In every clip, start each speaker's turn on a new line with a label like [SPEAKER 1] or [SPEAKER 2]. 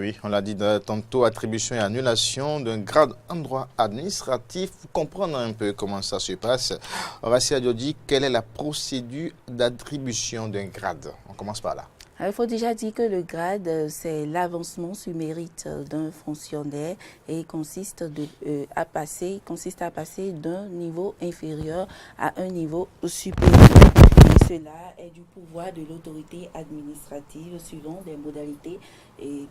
[SPEAKER 1] Oui, on l'a dit tantôt, attribution et annulation d'un grade en droit administratif. Pour comprendre un peu comment ça se passe, Horacio Adiodi, quelle est la procédure d'attribution d'un grade? On commence par là.
[SPEAKER 2] Il faut déjà dire que le grade, c'est l'avancement sur mérite d'un fonctionnaire et consiste à passer d'un niveau inférieur à un niveau supérieur. Et cela est du pouvoir de l'autorité administrative suivant des modalités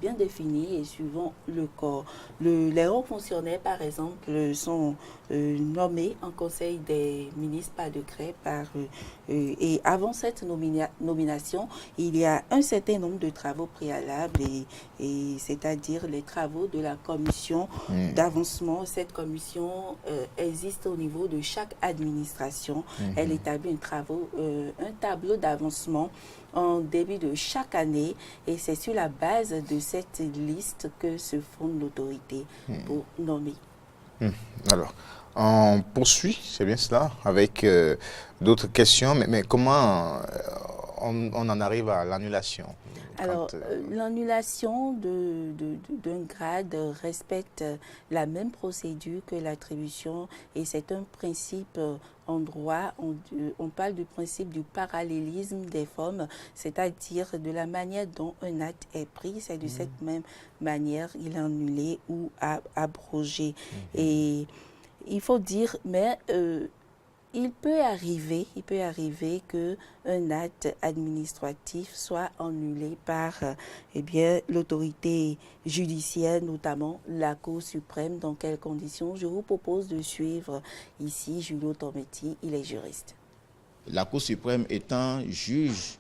[SPEAKER 2] bien définies et suivant le corps. Les hauts fonctionnaires, par exemple, sont nommés en conseil des ministres par décret. Et avant cette nomination, il y a un certain nombre de travaux préalables, c'est-à-dire les travaux de la commission d'avancement. Cette commission existe au niveau de chaque administration. Elle établit un tableau d'avancement en début de chaque année et c'est sur la base de cette liste que se fonde l'autorité pour nommer.
[SPEAKER 1] Alors, on poursuit, c'est bien cela, avec d'autres questions, mais comment on en arrive à l'annulation?
[SPEAKER 2] Alors, l'annulation d'un grade respecte la même procédure que l'attribution et c'est un principe en droit. On parle du principe du parallélisme des formes, c'est-à-dire de la manière dont un acte est pris, c'est de cette même manière il est annulé ou abrogé. Et il faut dire, mais il peut arriver qu'un acte administratif soit annulé par l'autorité judiciaire, notamment la Cour suprême. Dans quelles conditions? Je vous propose de suivre ici Julio Tometi, il est juriste.
[SPEAKER 3] La Cour suprême étant juge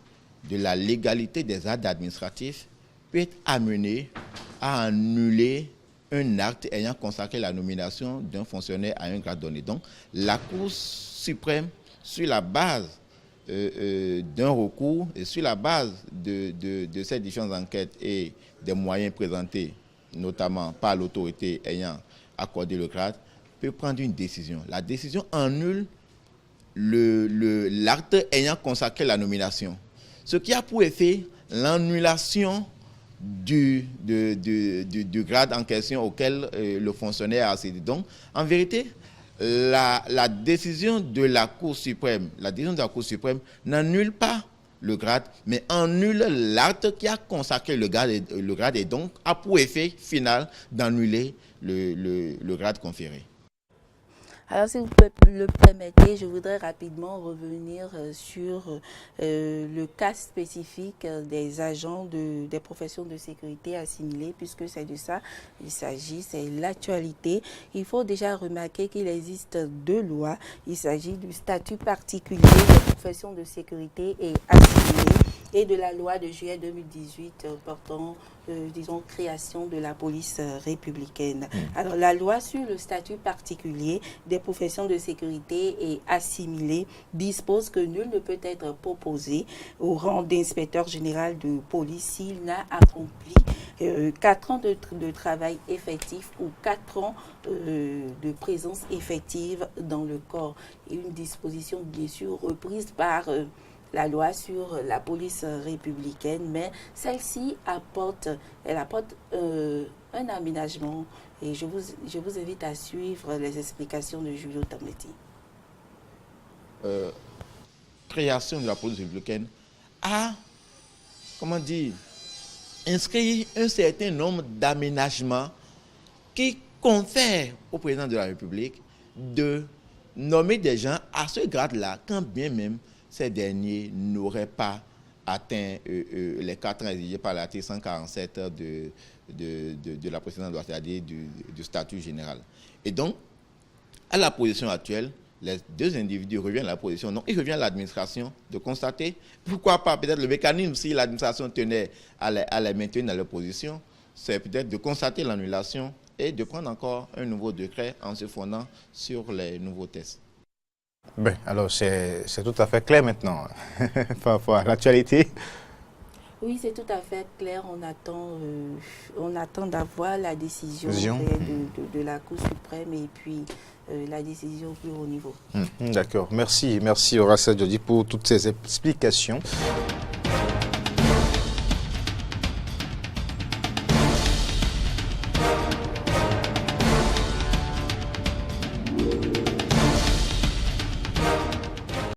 [SPEAKER 3] de la légalité des actes administratifs peut être amenée à annuler un acte ayant consacré la nomination d'un fonctionnaire à un grade donné. Donc, la Cour suprême, sur la base d'un recours et sur la base de ces différentes enquêtes et des moyens présentés, notamment par l'autorité ayant accordé le grade, peut prendre une décision. La décision annule l'acte ayant consacré la nomination. Ce qui a pour effet l'annulation du grade en question auquel le fonctionnaire a accédé. Donc, en vérité, la décision de la Cour suprême, n'annule pas le grade, mais annule l'acte qui a consacré le grade et donc a pour effet final d'annuler le grade conféré.
[SPEAKER 2] Alors, si vous le permettez, je voudrais rapidement revenir sur le cas spécifique des agents des professions de sécurité assimilées, puisque c'est de ça il s'agit, c'est l'actualité. Il faut déjà remarquer qu'il existe deux lois. Il s'agit du statut particulier des professions de sécurité et assimilées et de la loi de juillet 2018 portant, création de la police républicaine. Alors, la loi sur le statut particulier des professions de sécurité et assimilées dispose que nul ne peut être proposé au rang d'inspecteur général de police s'il n'a accompli 4 ans de travail effectif ou 4 ans de présence effective dans le corps. Et une disposition bien sûr reprise par la loi sur la police républicaine, mais celle-ci apporte un aménagement et je vous invite à suivre les explications de Julio Tometi.
[SPEAKER 3] Création de la police républicaine a, inscrit un certain nombre d'aménagements qui confèrent au président de la République de nommer des gens à ce grade-là, quand bien même ces derniers n'auraient pas atteint les 4 ans exigés par l'article 147 de la précédente loi, c'est-à-dire du statut général. Et donc, à la position actuelle, les deux individus reviennent à la position. Donc, il revient à l'administration de constater, pourquoi pas, peut-être le mécanisme, si l'administration tenait à les maintenir dans leur position, c'est peut-être de constater l'annulation et de prendre encore un nouveau décret en se fondant sur les nouveaux tests.
[SPEAKER 1] Ben, alors, c'est tout à fait clair maintenant par rapport à l'actualité.
[SPEAKER 2] Oui, c'est tout à fait clair. On attend d'avoir la décision de la Cour suprême et puis la décision au plus haut niveau.
[SPEAKER 1] D'accord. Merci Horacio Adiodi pour toutes ces explications.